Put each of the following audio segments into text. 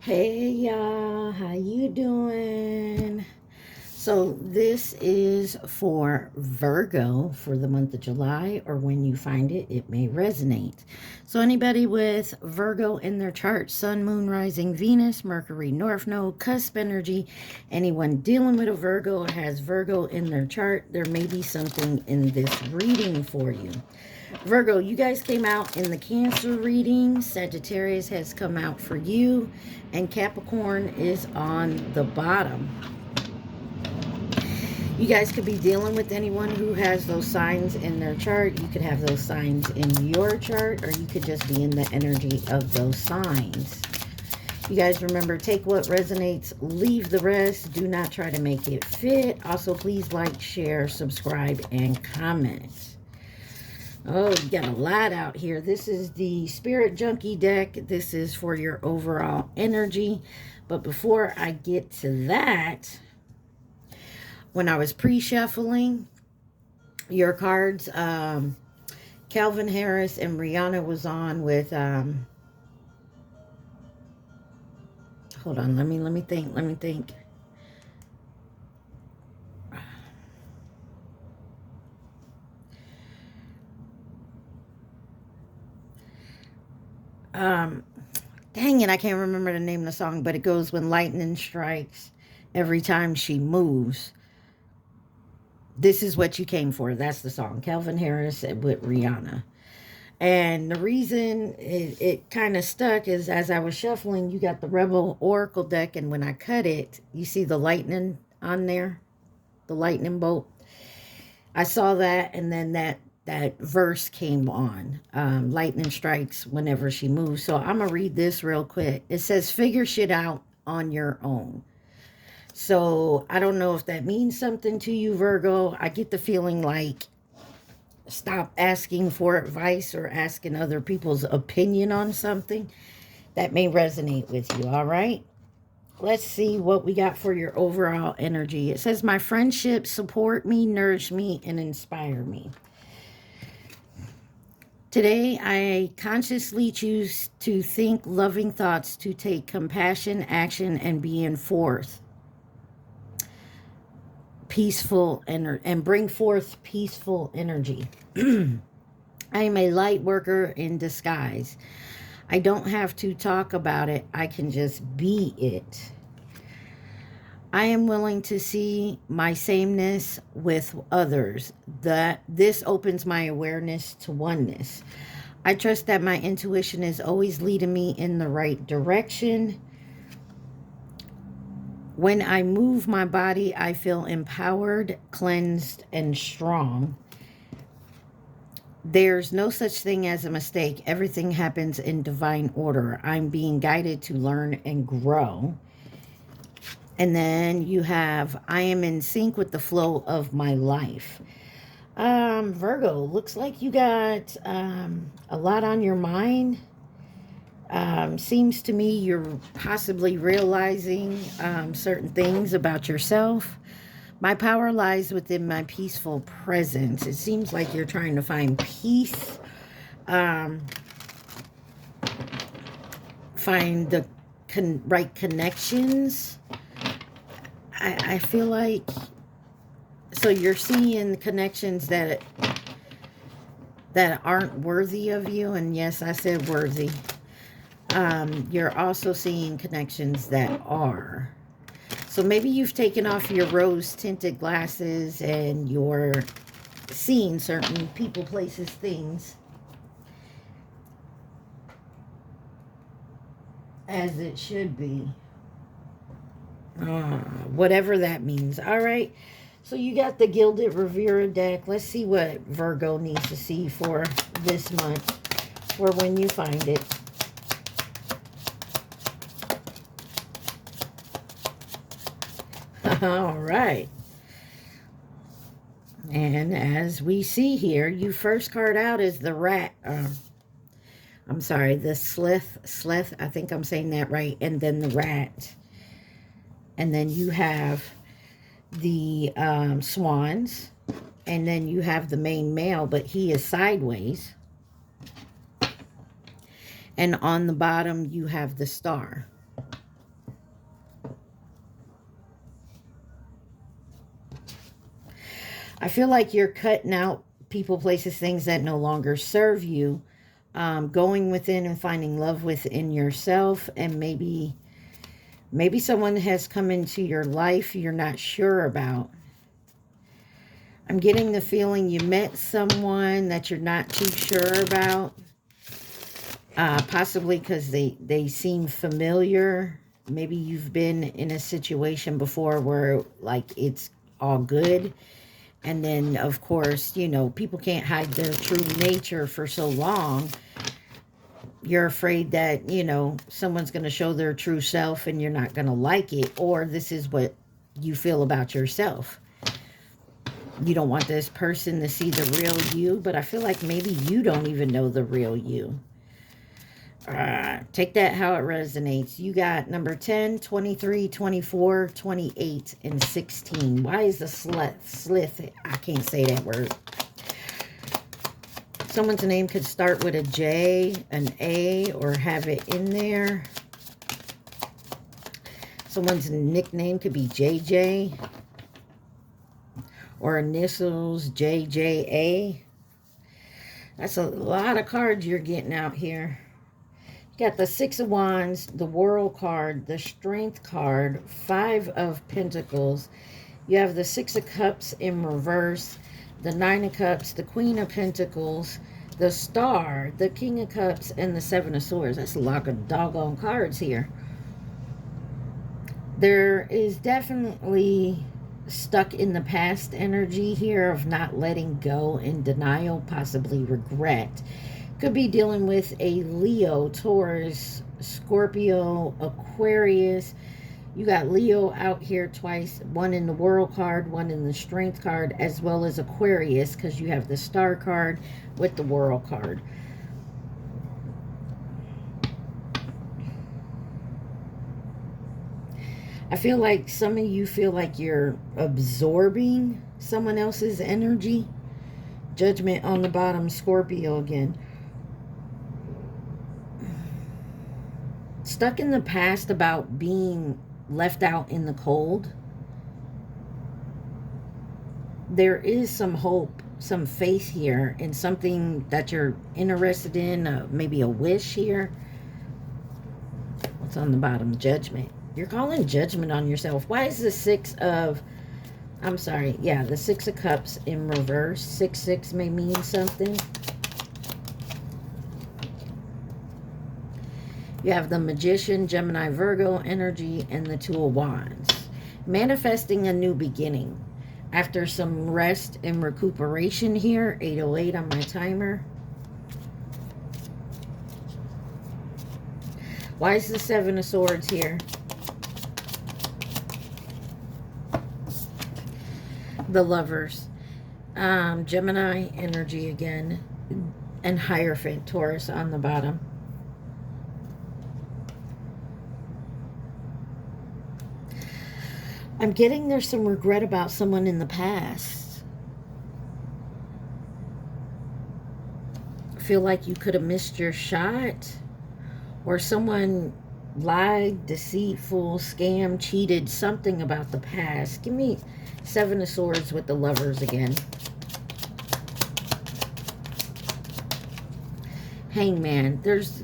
Hey y'all, how you doing? So this is for Virgo for the month of July, or when you find it, it may resonate. So anybody with Virgo in their chart, Sun, Moon, Rising, Venus, Mercury, North Node, cusp energy, anyone dealing with a Virgo has Virgo in their chart, there may be something in this reading for you. Virgo, you guys came out in the Cancer reading. Sagittarius has come out for you. And Capricorn is on the bottom. You guys could be dealing with anyone who has those signs in their chart. You could have those signs in your chart, or you could just be in the energy of those signs. You guys remember, take what resonates, leave the rest. Do not try to make it fit. Also, please like, share, subscribe, and comment. Oh, you got a lot out here. This is the Spirit Junkie deck. This is for your overall energy. But before I get to that, when I was pre-shuffling your cards, Calvin Harris and Rihanna was on with, hold on, let me think. Dang it, I can't remember the name of the song, but it goes, when lightning strikes every time she moves. This is what you came for. That's the song. Calvin Harris with Rihanna. And the reason it kind of stuck is, as I was shuffling, you got the Rebel Oracle deck, and when I cut it, you see the lightning on there, the lightning bolt. I saw that, and then that verse came on. Lightning strikes whenever she moves. So I'm going to read this real quick. It says, figure shit out on your own. So I don't know if that means something to you, Virgo. I get the feeling like, stop asking for advice or asking other people's opinion on something. That may resonate with you, all right? Let's see what we got for your overall energy. It says, my friendships support me, nourish me, and inspire me. Today, I consciously choose to think loving thoughts, to take compassion, action, and be in forth peaceful and bring forth peaceful energy. I am a light worker in disguise. I don't have to talk about it. I can just be it. I am willing to see my sameness with others. This opens my awareness to oneness. I trust that my intuition is always leading me in the right direction. When I move my body, I feel empowered, cleansed, and strong. There's no such thing as a mistake. Everything happens in divine order. I'm being guided to learn and grow. And then you have, I am in sync with the flow of my life. Virgo, looks like you got a lot on your mind. Seems to me you're possibly realizing certain things about yourself. My power lies within my peaceful presence. It seems like you're trying to find peace. Find the right connections. I feel like, so you're seeing connections that aren't worthy of you. And yes, I said worthy. You're also seeing connections that are. So maybe you've taken off your rose-tinted glasses and you're seeing certain people, places, things as it should be. Whatever that means. All right. So you got the Gilded Rivera deck. Let's see what Virgo needs to see for this month, or when you find it. All right. And as we see here, you first card out is the rat. I'm sorry, the slith. I think I'm saying that right. And then the rat. And then you have the swans. And then you have the main male, but he is sideways. And on the bottom, you have the star. I feel like you're cutting out people, places, things that no longer serve you. Going within and finding love within yourself, and maybe someone has come into your life you're not sure about. I'm getting the feeling you met someone that you're not too sure about. Possibly because they seem familiar. Maybe you've been in a situation before where like it's all good. And then, of course, you know, people can't hide their true nature for so long. You're afraid that, you know, someone's going to show their true self and you're not going to like it. Or this is what you feel about yourself. You don't want this person to see the real you, but I feel like maybe you don't even know the real you. Take that how it resonates. You got number 10, 23, 24, 28, and 16. Why is the slith? I can't say that word. Someone's name could start with a J, an A, or have it in there. Someone's nickname could be JJ. Or initials JJA. That's a lot of cards you're getting out here. You got the Six of Wands, the World card, the Strength card, Five of Pentacles. You have the Six of Cups in reverse, the Nine of Cups, the Queen of Pentacles, the Star, the King of Cups, and the Seven of Swords. That's a lot of doggone cards here. There is definitely stuck in the past energy here of not letting go, in denial, possibly regret. Could be dealing with a Leo, Taurus, Scorpio, Aquarius. You got Leo out here twice, one in the World card, one in the Strength card, as well as Aquarius, because you have the Star card with the World card. I feel like some of you feel like you're absorbing someone else's energy. Judgment on the bottom, Scorpio again. Stuck in the past about being left out in the cold. There is some hope, some faith here in something that you're interested in, maybe a wish here. What's on the bottom? Judgment. You're calling judgment on yourself. Why is the the Six of Cups in reverse? 6-6 may mean something. You have the Magician, Gemini, Virgo energy, and the Two of Wands. Manifesting a new beginning. After some rest and recuperation here, 8:08 on my timer. Why is the Seven of Swords here? The Lovers, Gemini energy again, and Hierophant, Taurus on the bottom. I'm getting there's some regret about someone in the past. I feel like you could have missed your shot, or someone lied, deceitful, scam, cheated, something about the past. Give me Seven of Swords with the Lovers again. Hangman. There's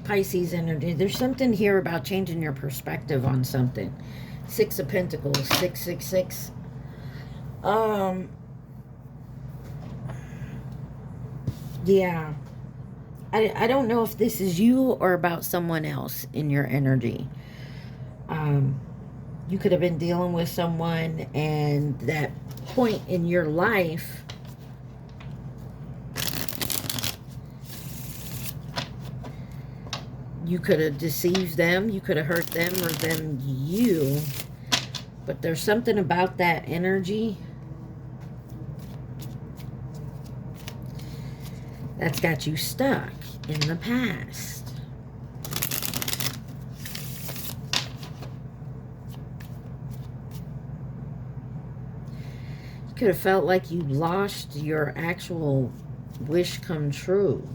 Pisces energy. There's something here about changing your perspective on something. Six of Pentacles. 666. Yeah. I don't know if this is you or about someone else in your energy. You could have been dealing with someone, and that point in your life, you could have deceived them, you could have hurt them, or them you. But there's something about that energy that's got you stuck in the past. You could have felt like you lost your actual wish come true.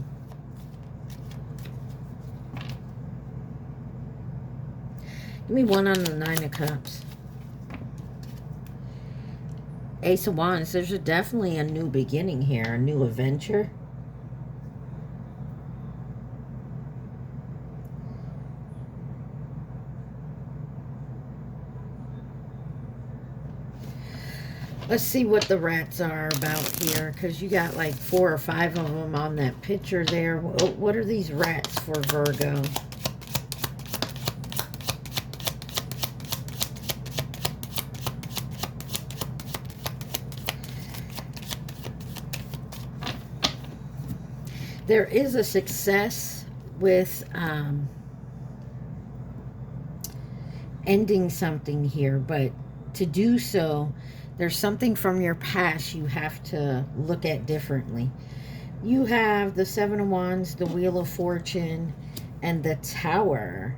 Give me one on the Nine of Cups. Ace of Wands. There's definitely a new beginning here, a new adventure. Let's see what the rats are about here, because you got like 4 or 5 of them on that picture there. What are these rats for Virgo? There is a success with ending something here, but to do so, there's something from your past you have to look at differently. You have the 7 of Wands, the Wheel of Fortune, and the Tower.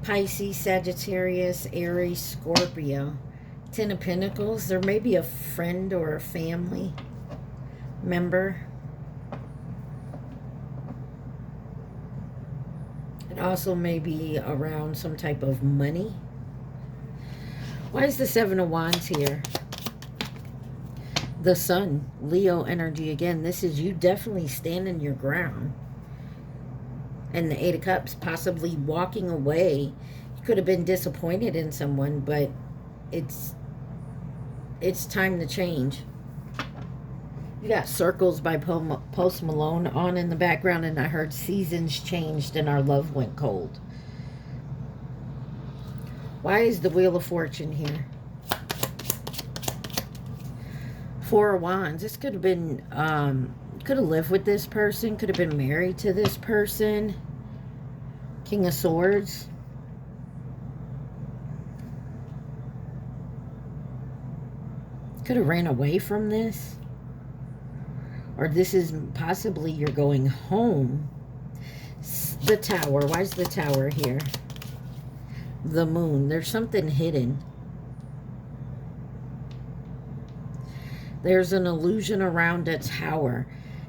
Pisces, Sagittarius, Aries, Scorpio. 10 of Pentacles. There may be a friend or a family member. It also may be around some type of money. Why is the 7 of Wands here? The Sun, Leo energy again. This is you definitely standing your ground. And the 8 of Cups, possibly walking away. You could have been disappointed in someone, but it's time to change. You got Circles by Post Malone on in the background, and I heard seasons changed and our love went cold. Why is the Wheel of Fortune here? 4 of Wands. This could have been, could have lived with this person, could have been married to this person. King of Swords. Could have ran away from this. Or this is possibly you're going home. The Tower. Why is the Tower here? The Moon. There's something hidden. There's an illusion around a tower.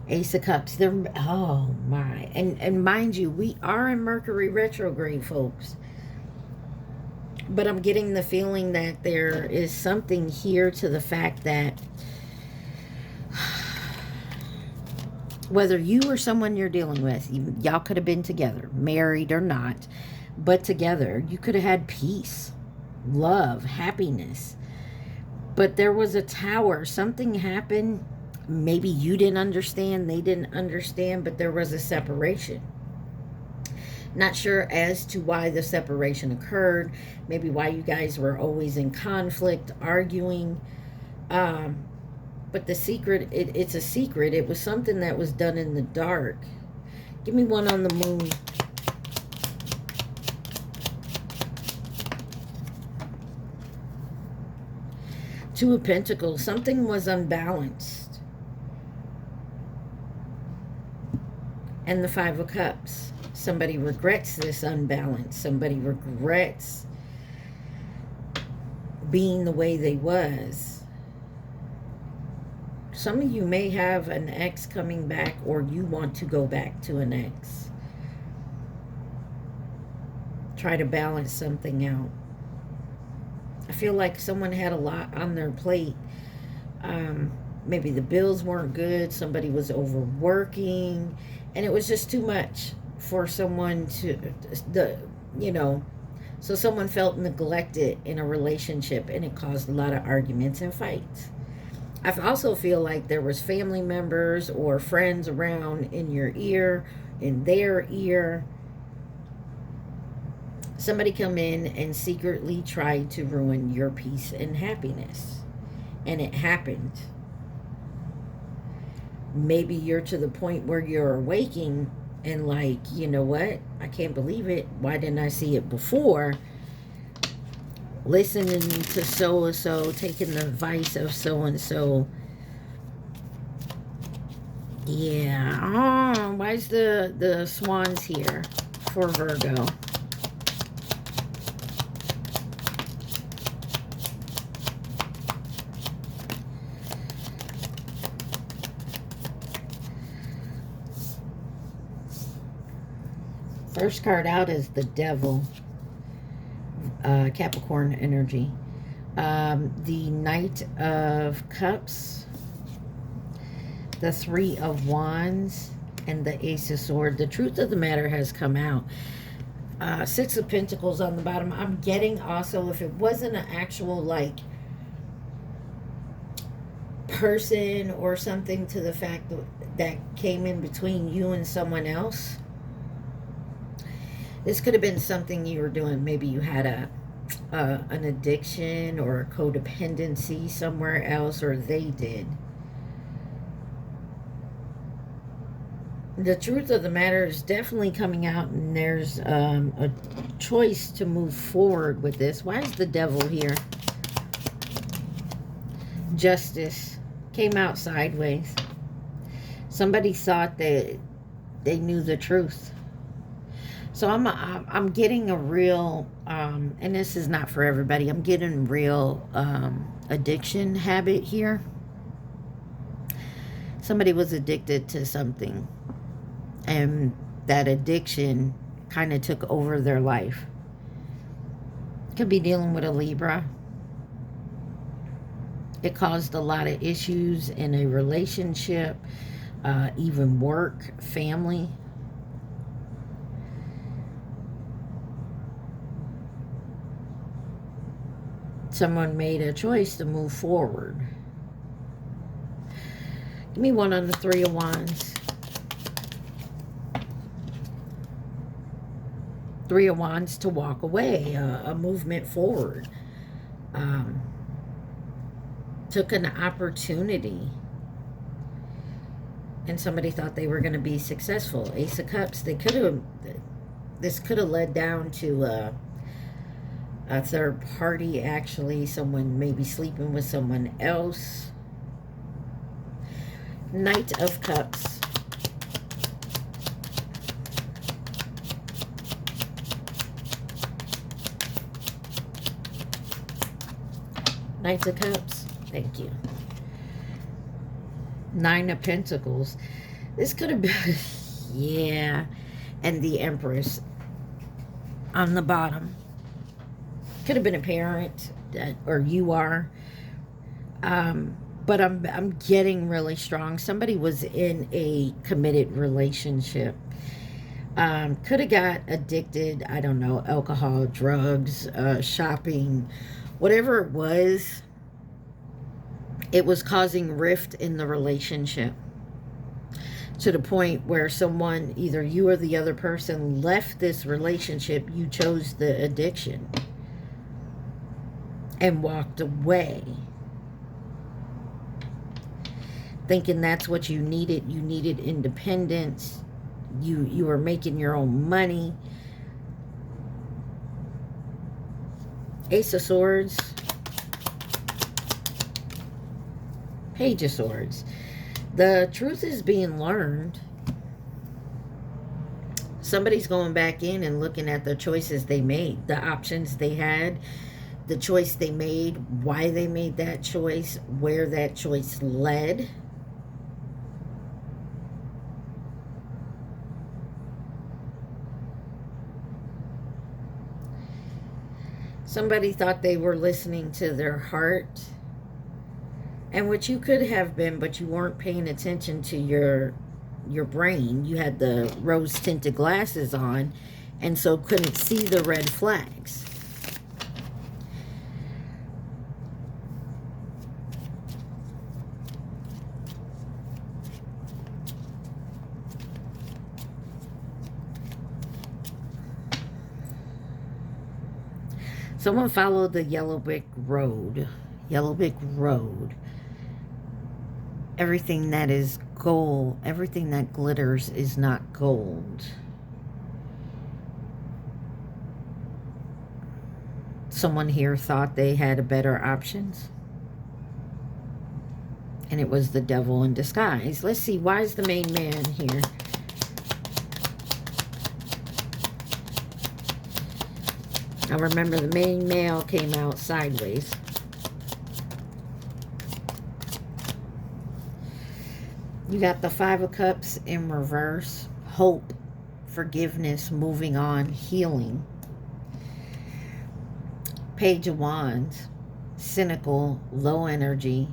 Ace of Cups. Oh my. And mind you, we are in Mercury retrograde, folks. But I'm getting the feeling that there is something here to the fact that whether you or someone you're dealing with, y'all could have been together, married or not, but together, you could have had peace, love, happiness. But there was a tower. Something happened. Maybe you didn't understand, they didn't understand, but there was a separation. Not sure as to why the separation occurred. Maybe why you guys were always in conflict, arguing. But the secret, it's a secret. It was something that was done in the dark. Give me one on the Moon. Two of Pentacles. Something was unbalanced. And the 5 of Cups. Somebody regrets this unbalance. Somebody regrets being the way they was. Some of you may have an ex coming back, or you want to go back to an ex. Try to balance something out. I feel like someone had a lot on their plate. Maybe the bills weren't good. Somebody was overworking. And it was just too much for someone to, so someone felt neglected in a relationship, and it caused a lot of arguments and fights. I also feel like there was family members or friends around in your ear, in their ear. Somebody come in and secretly tried to ruin your peace and happiness. And it happened. Maybe you're to the point where you're awaking and like, you know what? I can't believe it. Why didn't I see it before? Listening to so-and-so, taking the advice of so-and-so. Yeah. Oh, why is the swans here for Virgo? First card out is the Devil, Capricorn energy. The Knight of Cups, the Three of Wands, and the Ace of Swords. The truth of the matter has come out. Six of Pentacles on the bottom. I'm getting also, if it wasn't an actual like person or something to the fact that came in between you and someone else, this could have been something you were doing. Maybe you had an addiction or a codependency somewhere else, or they did. The truth of the matter is definitely coming out, and there's a choice to move forward with this. Why is the Devil here? Justice came out sideways. Somebody thought that they knew the truth. So I'm getting a real, and this is not for everybody, I'm getting real addiction habit here. Somebody was addicted to something, and that addiction kind of took over their life. Could be dealing with a Libra. It caused a lot of issues in a relationship, even work, family. Someone made a choice to move forward. Give me one on the Three of Wands. Three of Wands to walk away, a movement forward. Took an opportunity, and somebody thought they were going to be successful. Ace of Cups, this could have led down to a third party, actually. Someone maybe sleeping with someone else. Knight of Cups. Knight of Cups. Thank you. Nine of Pentacles. This could have been, yeah. And the Empress on the bottom. Could have been a parent, or you are. But I'm getting really strong. Somebody was in a committed relationship. Could have got addicted. I don't know, alcohol, drugs, shopping, whatever it was. It was causing rift in the relationship, to the point where someone, either you or the other person, left this relationship. You chose the addiction and walked away, thinking that's what you needed. You needed independence. You were making your own money. Ace of Swords. Page of Swords. The truth is being learned. Somebody's going back in and looking at the choices they made, the options they had, the choice they made, why they made that choice, where that choice led. Somebody thought they were listening to their heart, and what you could have been, but you weren't paying attention to your brain. You had the rose-tinted glasses on, and so couldn't see the red flags. Someone followed the yellow brick road. Yellow brick road. Everything that is gold, everything that glitters is not gold. Someone here thought they had better options, and it was the devil in disguise. Let's see, why is the main man here? I remember the main male came out sideways. You got the Five of Cups in reverse. Hope, forgiveness, moving on, healing. Page of Wands. cynical, low energy,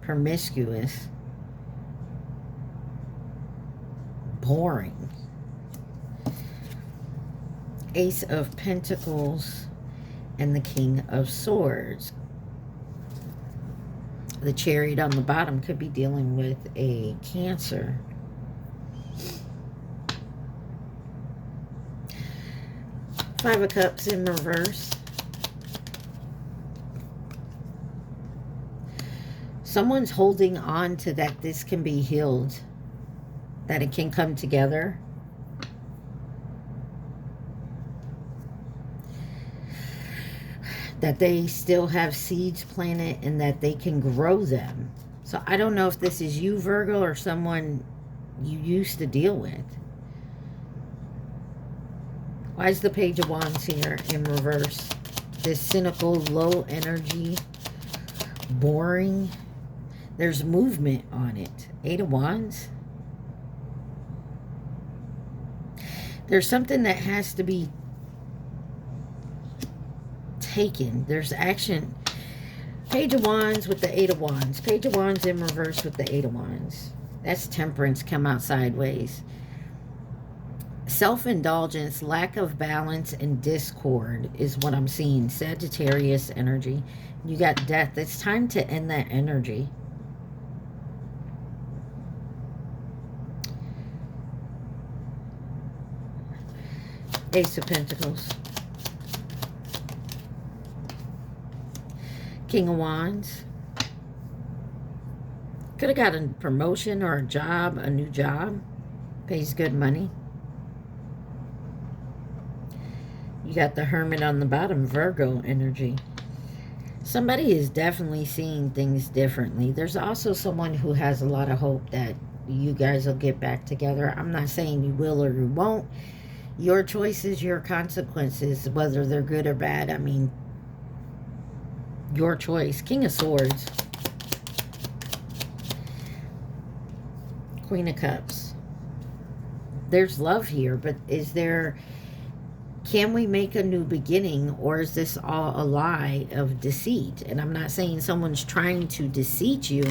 promiscuous, boring. Ace of Pentacles and the King of Swords. The Chariot on the bottom could be dealing with a Cancer. Five of Cups in reverse. Someone's holding on to that this can be healed, that it can come together. That they still have seeds planted and that they can grow them. So I don't know if this is you, Virgo, or someone you used to deal with. Why is the Page of Wands here in reverse? This cynical, low energy, boring. There's movement on it. Eight of Wands. There's something that has to be taken. There's action. Page of Wands with the Eight of Wands. Page of Wands in reverse with the Eight of Wands. That's Temperance come out sideways. Self-indulgence, lack of balance, and discord is what I'm seeing. Sagittarius energy. You got Death. It's time to end that energy. Ace of Pentacles. King of Wands. Could have got a promotion or a job, a new job. Pays good money. You got the Hermit on the bottom, Virgo energy. Somebody is definitely seeing things differently. There's also someone who has a lot of hope that you guys will get back together. I'm not saying you will or you won't. Your choices, your consequences, whether they're good or bad. I mean, your choice. King of Swords. Queen of Cups. There's love here, but is there... Can we make a new beginning, or is this all a lie of deceit? And I'm not saying someone's trying to deceive you.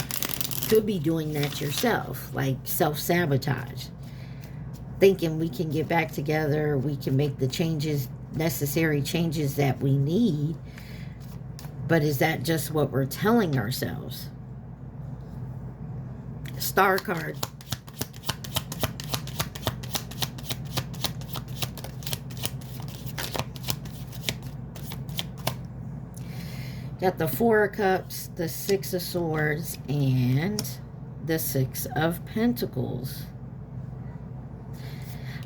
Could be doing that yourself, like self-sabotage. Thinking we can get back together, we can make the changes, necessary changes that we need. But is that just what we're telling ourselves? Star card. Got the Four of Cups, the Six of Swords, and the Six of Pentacles.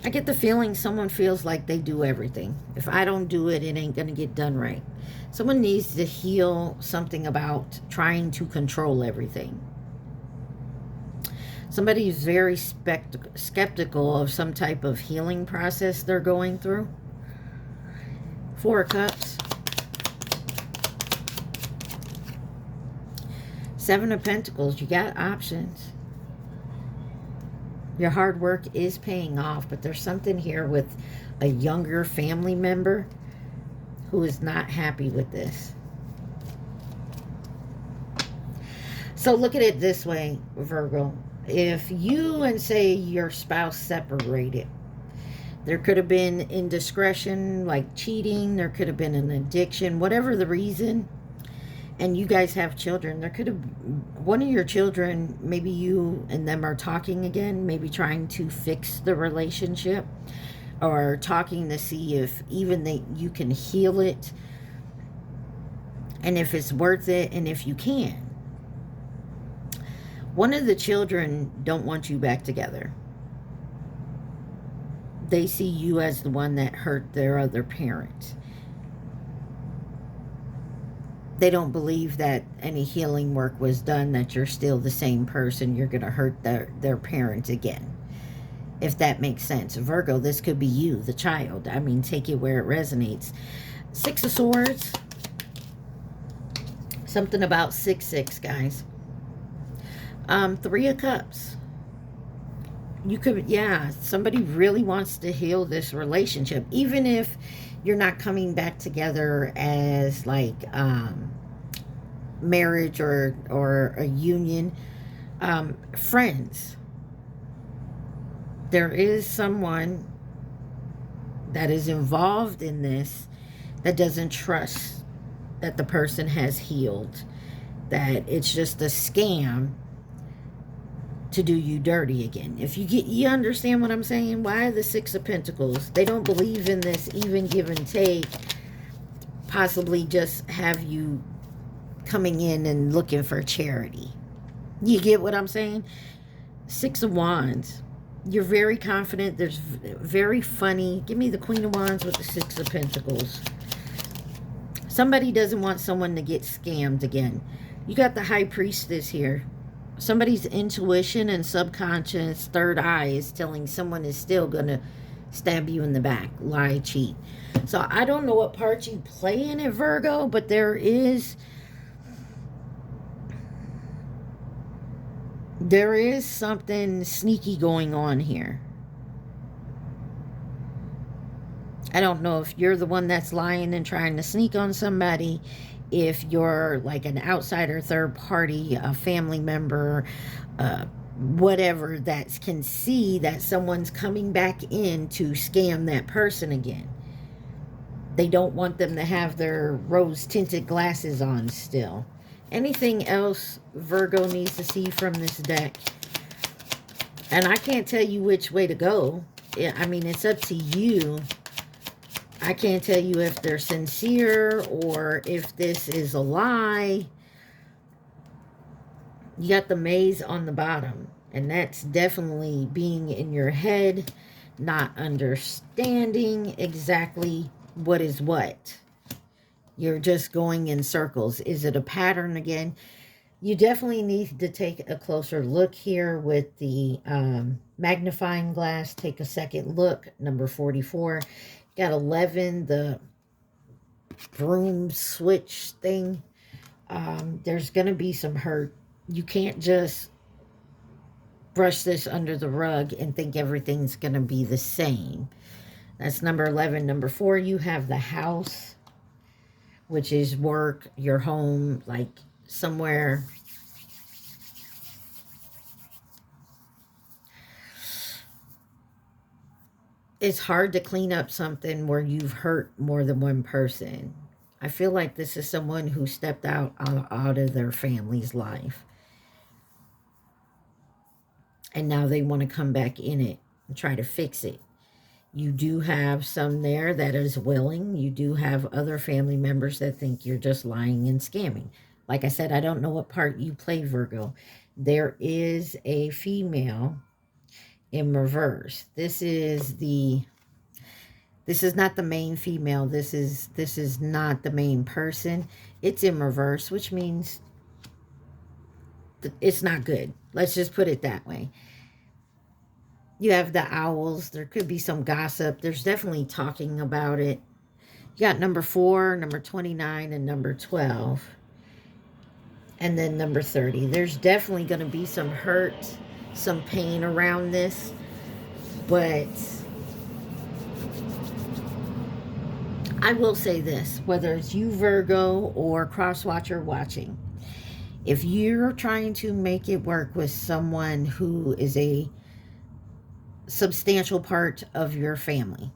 I get the feeling someone feels like they do everything. If I don't do it, it ain't going to get done right. Someone needs to heal something about trying to control everything. Somebody is very skeptical of some type of healing process they're going through. Four of Cups. Seven of Pentacles. You got options. Your hard work is paying off, but there's something here with a younger family member who is not happy with this. So look at it this way, Virgo. If you and, say, your spouse separated, there could have been indiscretion, like cheating. There could have been an addiction, whatever the reason. And you guys have children. There could have, one of your children, maybe you and them are talking again, maybe trying to fix the relationship, or talking to see if even you can heal it, and if it's worth it, and if you can. One of the children don't want you back together. They see you as the one that hurt their other parent. They don't believe that any healing work was done, that you're still the same person. You're going to hurt their parents again. If that makes sense. Virgo, this could be you, the child. I mean, take it where it resonates. Six of Swords. Something about 6-6, guys. Three of Cups. You could, yeah, somebody really wants to heal this relationship. Even if you're not coming back together as like marriage or a union. Friends. There is someone that is involved in this that doesn't trust that the person has healed, that it's just a scam to do you dirty again. If you understand what I'm saying? Why the Six of Pentacles? They don't believe in this even give and take, possibly just have you coming in and looking for charity. You get what I'm saying? Six of Wands. You're very confident. There's very funny. Give me the Queen of Wands with the Six of Pentacles. Somebody doesn't want someone to get scammed again. You got the High Priestess here. Somebody's intuition and subconscious third eye is telling someone is still going to stab you in the back, lie, cheat. So I don't know what part you play in it, Virgo, but there is something sneaky going on here. I don't know if you're the one that's lying and trying to sneak on somebody, if you're like an outsider, third party, a family member, whatever, that can see that someone's coming back in to scam that person again. They don't want them to have their rose-tinted glasses on still. Anything else Virgo needs to see from this deck? And I can't tell you which way to go. I mean, it's up to you. I can't tell you if they're sincere or if this is a lie. You got the maze on the bottom. And that's definitely being in your head, not understanding exactly what is what. You're just going in circles. Is it a pattern again? You definitely need to take a closer look here with the magnifying glass. Take a second look. Number 44. Got 11, the broom switch thing. There's going to be some hurt. You can't just brush this under the rug and think everything's going to be the same. That's number 11. Number 4, you have the house, which is work, your home, like somewhere. It's hard to clean up something where you've hurt more than one person. I feel like this is someone who stepped out of their family's life. And now they want to come back in it and try to fix it. You do have some there that is willing. You do have other family members that think you're just lying and scamming. Like I said, I don't know what part you play, Virgo. There is a female in reverse. This is not the main female. This is not the main person. It's in reverse, which means it's not good. Let's just put it that way. You have the owls. There could be some gossip. There's definitely talking about it. You got number 4, number 29, and number 12. And then number 30. There's definitely going to be some hurt, some pain around this. But I will say this, whether it's you, Virgo, or cross-watcher watching, if you're trying to make it work with someone who is a substantial part of your family,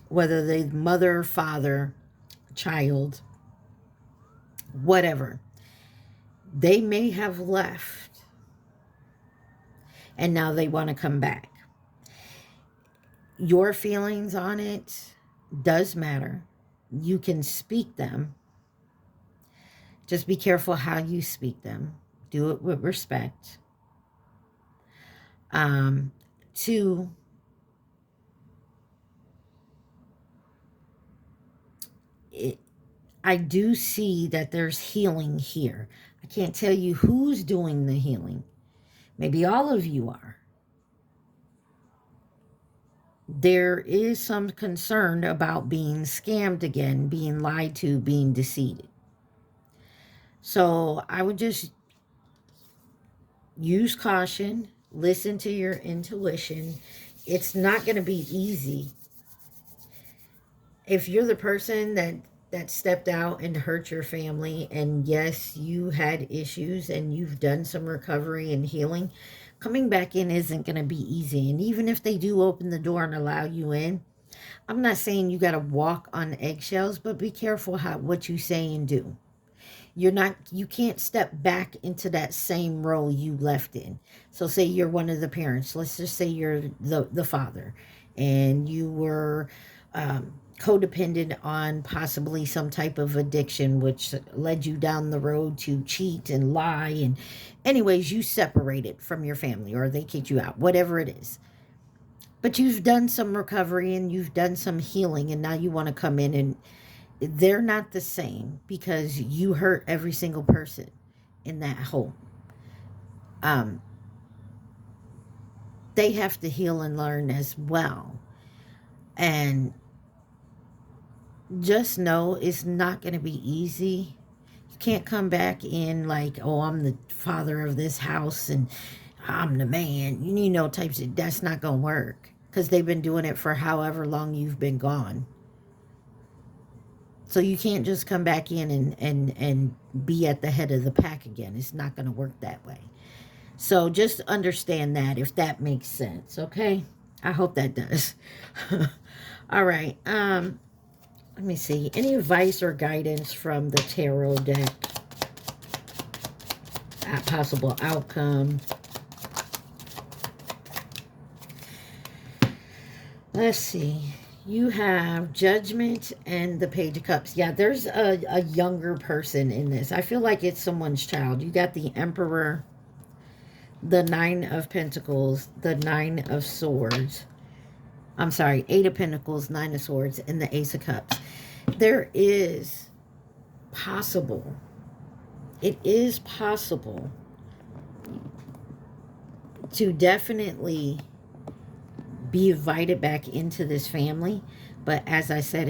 whether they mother, father, child, whatever, they may have left and now they want to come back. Your feelings on it does matter. You can speak them. Just be careful how you speak them. Do it with respect. 2, I do see that there's healing here. I can't tell you who's doing the healing. Maybe all of you are. There is some concern about being scammed again, being lied to, being deceived. So I would just use caution. Listen to your intuition. It's not going to be easy. If you're the person that that stepped out and hurt your family. And yes, you had issues and you've done some recovery and healing. Coming back in isn't going to be easy. And even if they do open the door and allow you in, I'm not saying you got to walk on eggshells, but be careful what you say and do. You can't step back into that same role you left in. So say you're one of the parents. Let's just say you're the father, and you were codependent on possibly some type of addiction, which led you down the road to cheat and lie. And anyways, you separated from your family, or they kicked you out, whatever it is. But you've done some recovery and you've done some healing, and now you want to come in, and they're not the same because you hurt every single person in that home. They have to heal and learn as well. And just know it's not going to be easy. You can't come back in like, oh, I'm the father of this house and I'm the man. You know, types of, that's not going to work because they've been doing it for however long you've been gone. So you can't just come back in and be at the head of the pack again. It's not going to work that way. So just understand that, if that makes sense, okay? I hope that does. All right. Let me see. Any advice or guidance from the tarot deck? Possible outcome. Let's see. You have Judgment and the Page of Cups. Yeah, there's a younger person in this. I feel like it's someone's child. You got the Emperor, the Nine of Pentacles, the Nine of Swords. I'm sorry, Eight of Pentacles, Nine of Swords, and the Ace of Cups. There is possible. It is possible to definitely be invited back into this family, but as I said,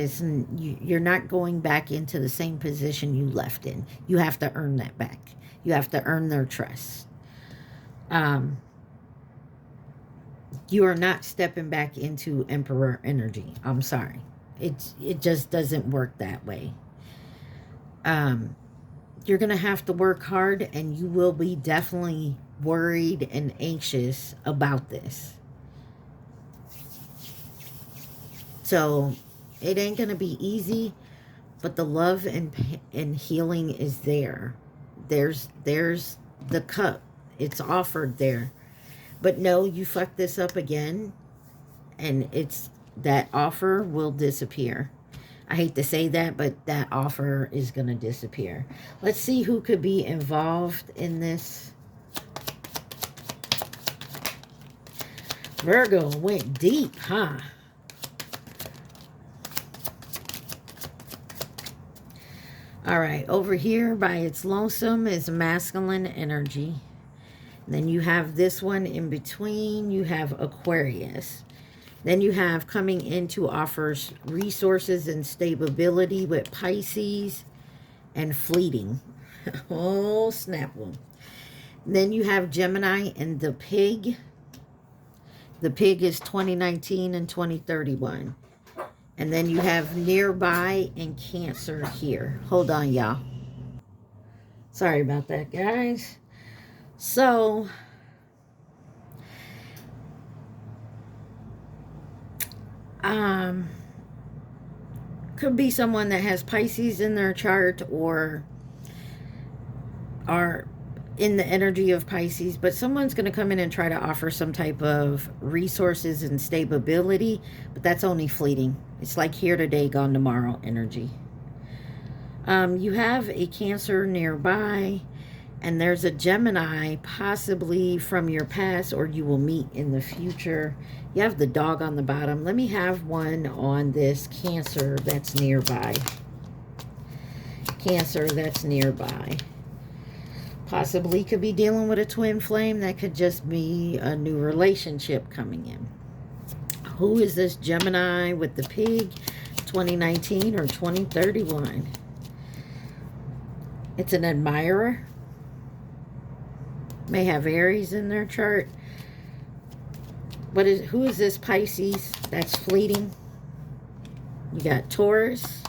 you're not going back into the same position you left in. You have to earn that back. You have to earn their trust. You are not stepping back into Emperor energy. I'm sorry, it just doesn't work that way. You're gonna have to work hard, and you will be definitely worried and anxious about this. So it ain't going to be easy, but the love and healing is there. There's the cup. It's offered there. But no, you fuck this up again, and that offer will disappear. I hate to say that, but that offer is going to disappear. Let's see who could be involved in this. Virgo went deep, huh? All right, over here by its lonesome is masculine energy. Then you have this one in between. You have Aquarius. Then you have coming in to offer resources and stability with Pisces and fleeting. Oh, snap one. Then you have Gemini and the pig. The pig is 2019 and 2031. And then you have nearby and Cancer here. Hold on, y'all. Sorry about that, guys. So, could be someone that has Pisces in their chart or are in the energy of Pisces, but someone's going to come in and try to offer some type of resources and stability, but that's only fleeting. It's like here today, gone tomorrow energy. You have a Cancer nearby, and there's a Gemini possibly from your past or you will meet in the future. You have the dog on the bottom. Let me have one on this Cancer that's nearby. Cancer that's nearby. Possibly could be dealing with a twin flame. That could just be a new relationship coming in. Who is this Gemini with the pig? 2019 or 2031? It's an admirer. May have Aries in their chart. Who is this Pisces that's fleeting? You got Taurus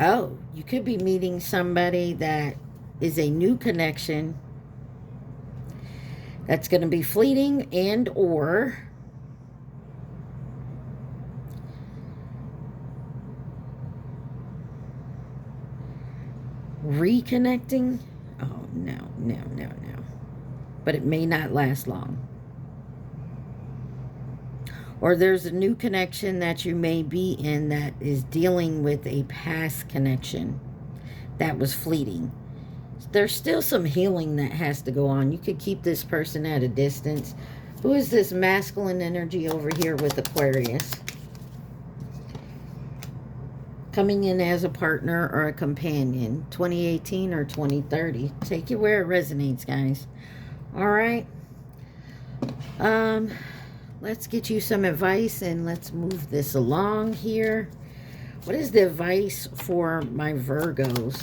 Oh, you could be meeting somebody that is a new connection that's going to be fleeting and or reconnecting. Oh, no, no, no, no. But it may not last long. Or there's a new connection that you may be in that is dealing with a past connection that was fleeting. There's still some healing that has to go on. You could keep this person at a distance. Who is this masculine energy over here with Aquarius? Coming in as a partner or a companion. 2018 or 2030. Take it where it resonates, guys. All right. Let's get you some advice and let's move this along here. What is the advice for my Virgos?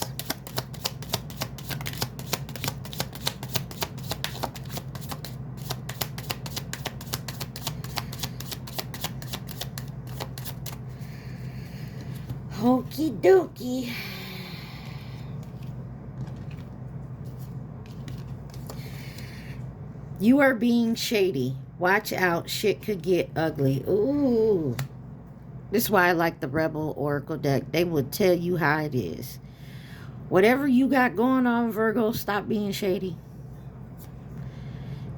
Okie dokie. You are being shady. Watch out. Shit could get ugly. Ooh. This is why I like the Rebel Oracle deck. They will tell you how it is. Whatever you got going on, Virgo, stop being shady.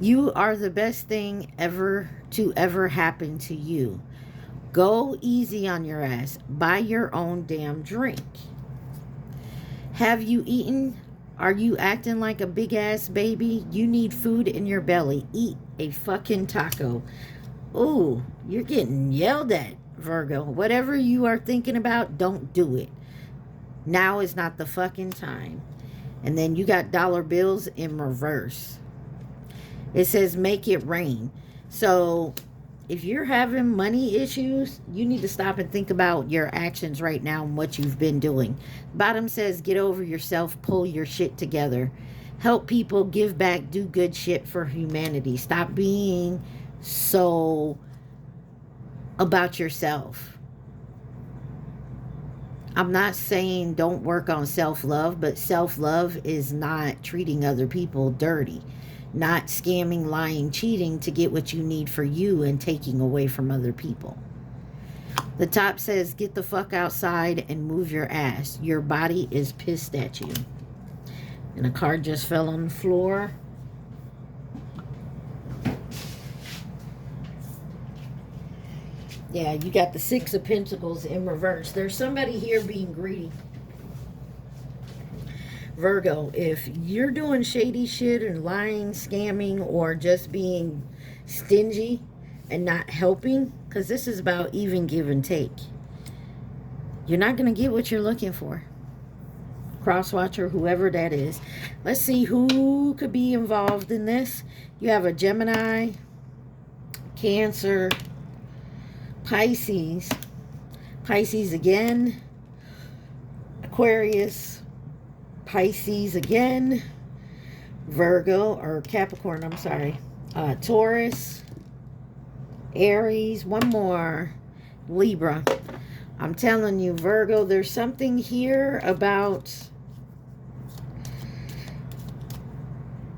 You are the best thing ever to ever happen to you. Go easy on your ass. Buy your own damn drink. Have you eaten? Are you acting like a big ass baby? You need food in your belly. Eat a fucking taco. Ooh, you're getting yelled at, Virgo. Whatever you are thinking about, don't do it. Now is not the fucking time. And then you got dollar bills in reverse. It says make it rain. So if you're having money issues, you need to stop and think about your actions right now and what you've been doing. Bottom says get over yourself, pull your shit together. Help people, give back, do good shit for humanity. Stop being so about yourself. I'm not saying don't work on self-love, but self-love is not treating other people dirty. Not scamming, lying, cheating to get what you need for you and taking away from other people. The top says, get the fuck outside and move your ass. Your body is pissed at you. And a card just fell on the floor. Yeah, you got the Six of Pentacles in reverse. There's somebody here being greedy. Virgo, if you're doing shady shit and lying, scamming, or just being stingy and not helping, because this is about even give and take, you're not going to get what you're looking for. Crosswatcher, whoever that is. Let's see who could be involved in this. You have a Gemini, Cancer, Pisces, Pisces again, Aquarius, Pisces again, Virgo, or Capricorn, I'm sorry, Taurus, Aries, one more, Libra. I'm telling you, Virgo, there's something here about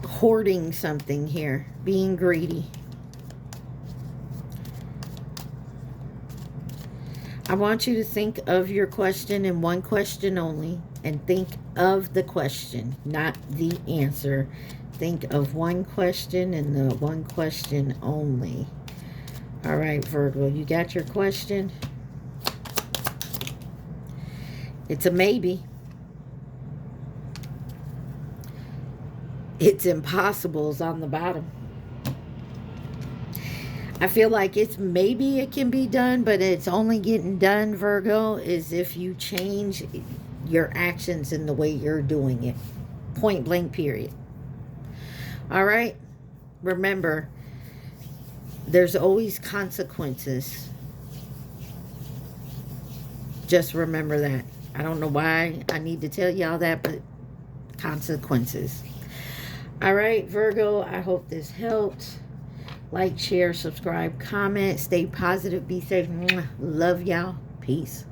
hoarding something here, being greedy. I want you to think of your question and one question only, and think of the question, not the answer. Think of one question and the one question only. All right, Virgo, you got your question? It's a maybe. It's impossible is on the bottom. I feel like it's maybe it can be done, but it's only getting done, Virgo, is if you change your actions in the way you're doing it. Point blank, period. All right? Remember, there's always consequences. Just remember that. I don't know why I need to tell y'all that, but consequences. All right, Virgo, I hope this helped. Like, share, subscribe, comment. Stay positive. Be safe. Love y'all. Peace.